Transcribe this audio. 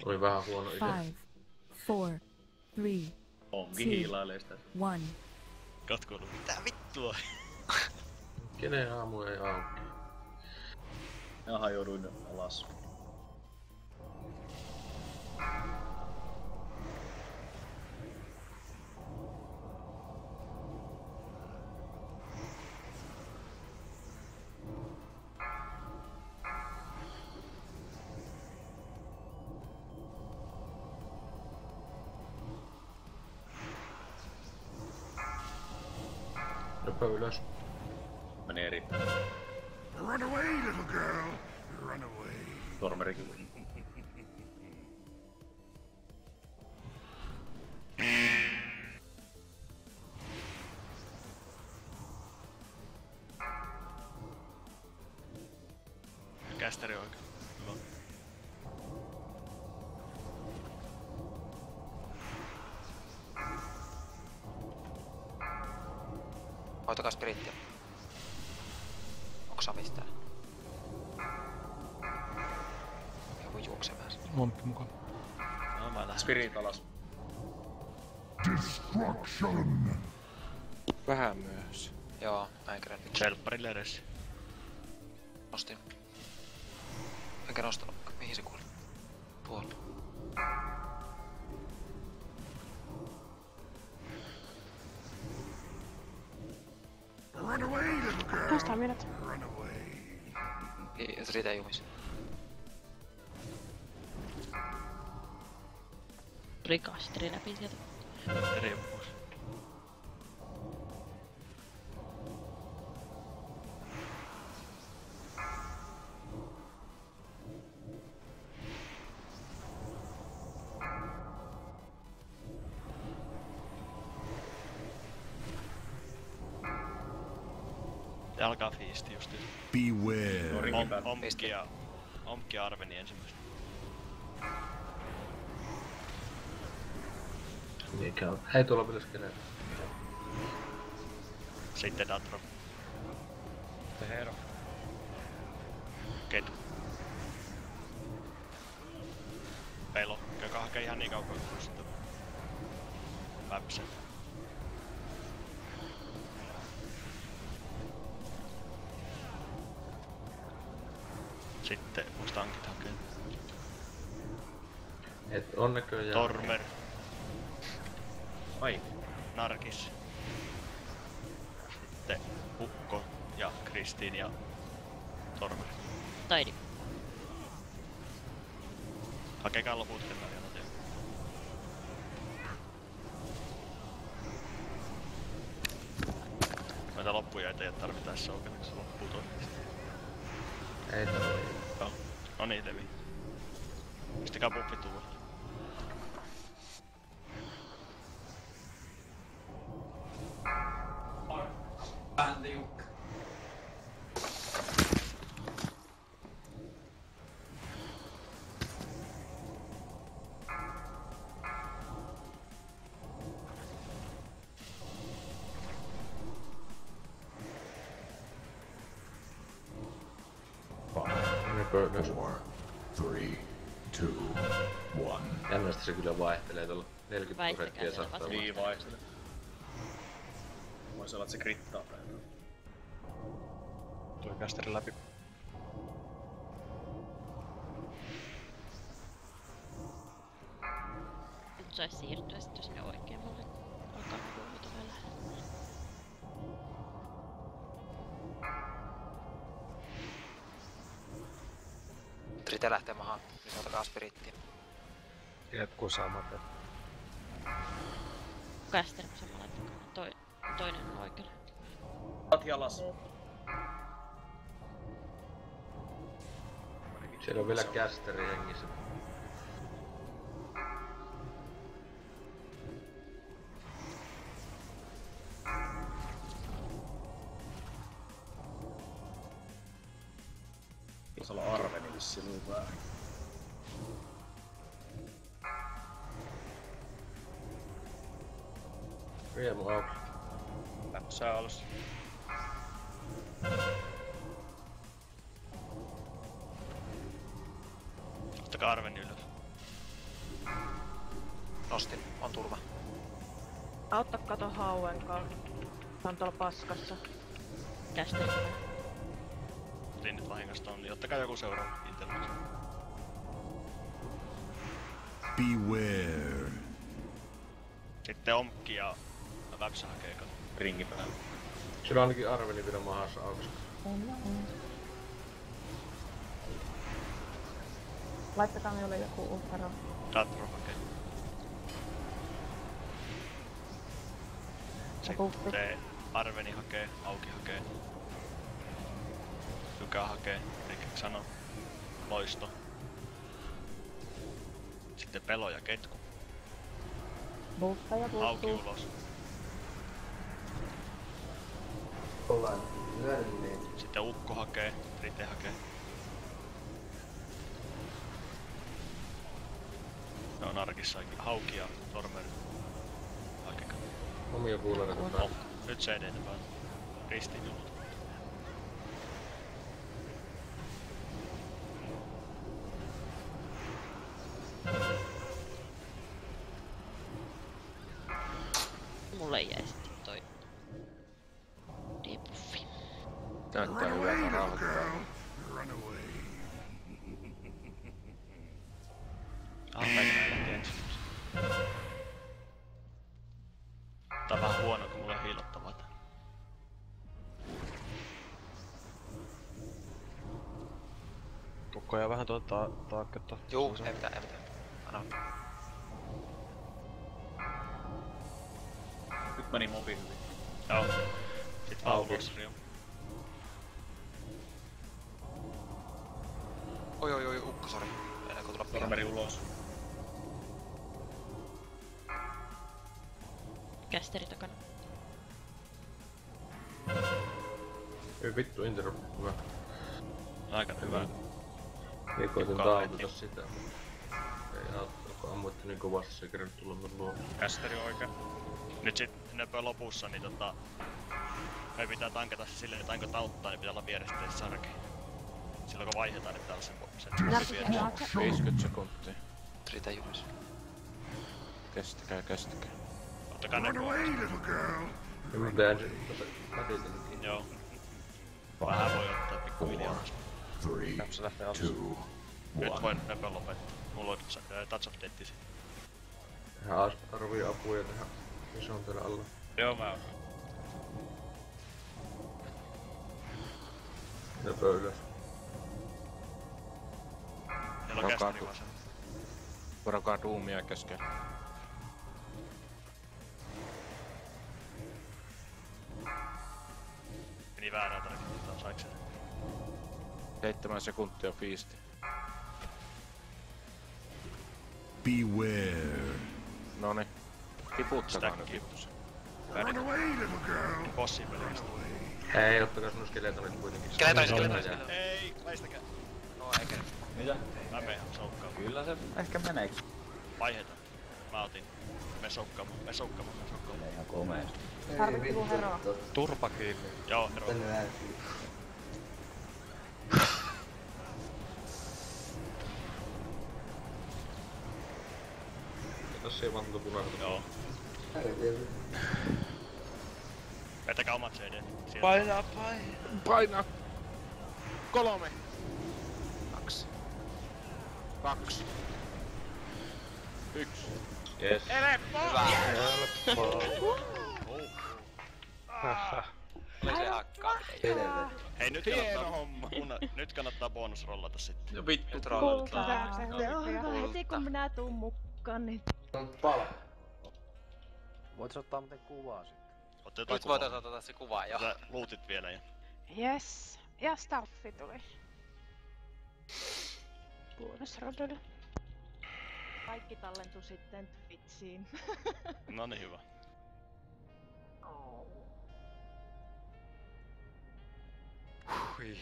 Oli vähän huono idea. 5, 4, 3, Onkin hiilailee sitä. 1. Katkoilu, mitä vittua? Kenen aamu ei auki? Jaha, jouduin alas. Nopea ylös. Meni eri. Run away, little girl. Run away. Tormeri kyllä. Kästeri oikein. Hyvä. Hoitakaa spirittiä. Onko Samis täällä? Joku juoksemaan. Momppi mukaan. No mä lähden. Spirit alas. Destruction. Vähän myös. Joo, mä en kerran nyt Selpparille edes. nostin. Enkä nostanut. Mihin se kuuli? Tuolla. Run away, little girl. Nostaa minut. Run away. Siitä ei jumis. Rikasteri läpi sieltä. Eri pois. Ja alkaa fiisti justi. Beware. Ringin päällä. Omki ja Arveni ensimmäistä. Mikä on? Hei, tuolla pitäis kenellä. Sitten Datro. Tehero. Ketu. Pelo. Joka hakee ihan niin kauan kuin sitten. Väpsä. Sitten onks tankit hakee? Et on näköjään. Tormer, Ai. Narkis. Sitten Ukko ja Kristiin ja Tormer. Taidi. Hakekaa loput kerran vielä teille. Noita loppuja ei tarvitaessa oikein, se loppuu toivottavasti. Ei tarvii. Joo. No niin, Levi. Pistäkää buffi tuolla. Nopea ylös. 4, 3, 2, 1. Jännästi se kyllä vaihtelee tuolla 40 Väittäkää prosenttia siellä saattaa vasemmalla. Niin vaihtele. Voisi olla, että se krittaa päivää. Tuli kästeri läpi. Nyt sais siirtyä sitten sinne oikeammalle. Alkaa kuuluta vielä. Rite lähtee mahaan. Lisätäkaa spirittiä. Jatkuu samaten. Kästeri samalla takana. Toinen on oikealla. Pati alas. Siellä on vielä kästeri hengissä. Pitäis olla Arveni vissiin niin väärin. Riemu auki. Läpsää alas. Ottakaa Arveni ylös. Nostin, on turva. Autta kato hauenkaan. Tää on tuolla paskassa. Kästeri. Rinnit vahingosta on, niin ottakaa joku seuraava Intelligense. Beware. Sitten Omkki ja Väpsä hakee kato. Ringi päällä. Sillä on ainakin Arveli vielä mahassa auki. Laittakaa minulle joku uhkaro. Datro hakee. Sitten Arveni hakee, Auki hakee. Tykä hakee, Rikki sano. Loisto. Sitten Pelo ja Ketku. Buffeja Auki puuttuu. ulos. Sitten Ukko hakee, Rite hakee. Ne on arkissa Hauki ja Tormer. Hakekaa. Omia kuulereita No, päällä. nyt CD-tä päällä. Ristiin julut. Mulle jäi sitten toi debuffi. Näyttää Run away, hyvältä little rauhoittaa. girl. Run away. Päivänä lähti ensimmäisenä. Tää on vähän huono, kun mulla on hiilottavaa tää. Koko ajan vähän tuota taakketta. Juu, ei mitään. Anna. Nyt meni mobi hyvin. Joo. Sit vaan Auki. ulos Rio. Oi, Ukko, sori. Ennen kuin tulla pihalle. Tormeri ulos. Kästeri takana. Ei vittu, Intero. Hyvä. Aika hyvä. Ei koitin Kukaan tauluta lähti. sitä. Ei auttanut, kun ammuitte niin kovasti, se ei kerran tulla mun luo. Kästeri oikein. Nyt sit nöpö lopussa, niin me pitää tankata se silleen, että aina kun tauttaa, niin pitää olla vieressä sarki. Silloin kun vaihdetaan, niin pitää olla sen vieressä. 50 sekuntia. Rite jumis. Kestäkää. Ottakaa Run nöpö. away, little girl. Ja mä tein sen mätitänkin. Joo. Vähän voi ottaa pikkuhiljaa. 3, Läpsä lähtee alas. 2, Nyt voin nöpö lopettaa. Mulla on touch of deathisi. Tehdään arvia apuja tehdä. Ja se on täällä alla. Joo, mä oon. Nöpö ylös. Meillä on Rokaa kästeri vasen. Varokaa duumia keskellä. Meni väärään tarkoittaa, saiko se? 7 sekuntia fiisti. beware. Noni. Tiputtakaa nyt Stäkki. vittu. Run away, little girl. Bossin pelkästään. Ei, ottakaa sinun skeletonit kuitenkin. Skeletonit. Ei, väistäkää. No eikä nyt. Mitä? Mä menen soukkaan. Kyllä se ehkä meneeks. Vaihdetaan. Mä otin. Me soukkaamaan. Menee ihan komeesti. Tarvittiin heroa. Turpa kiinni. Joo, hero. Ja tossa ei vaan tuota punaista. Joo. Vetäkää omat CD. Painaa. 3. 2. 2. 1. Yes. Hyvä. Oli se hakkaaminen. Joo. Hei, nyt Hieno kannattaa, homma. nyt kannattaa bonusrollata sitten. Ja vittu. Nyt rollataan. Heti kun minä tuun mukaan, niin... Voit ottaa muuten kuvaa sitten. Ootte jotain Nyt voitais ottaa se kuva jo. Tätä lootit vielä ja... Yes. Ja Staffi tuli. Bonusrollille. Kaikki tallentu sitten Twitchiin. No niin, hyvä. Hui.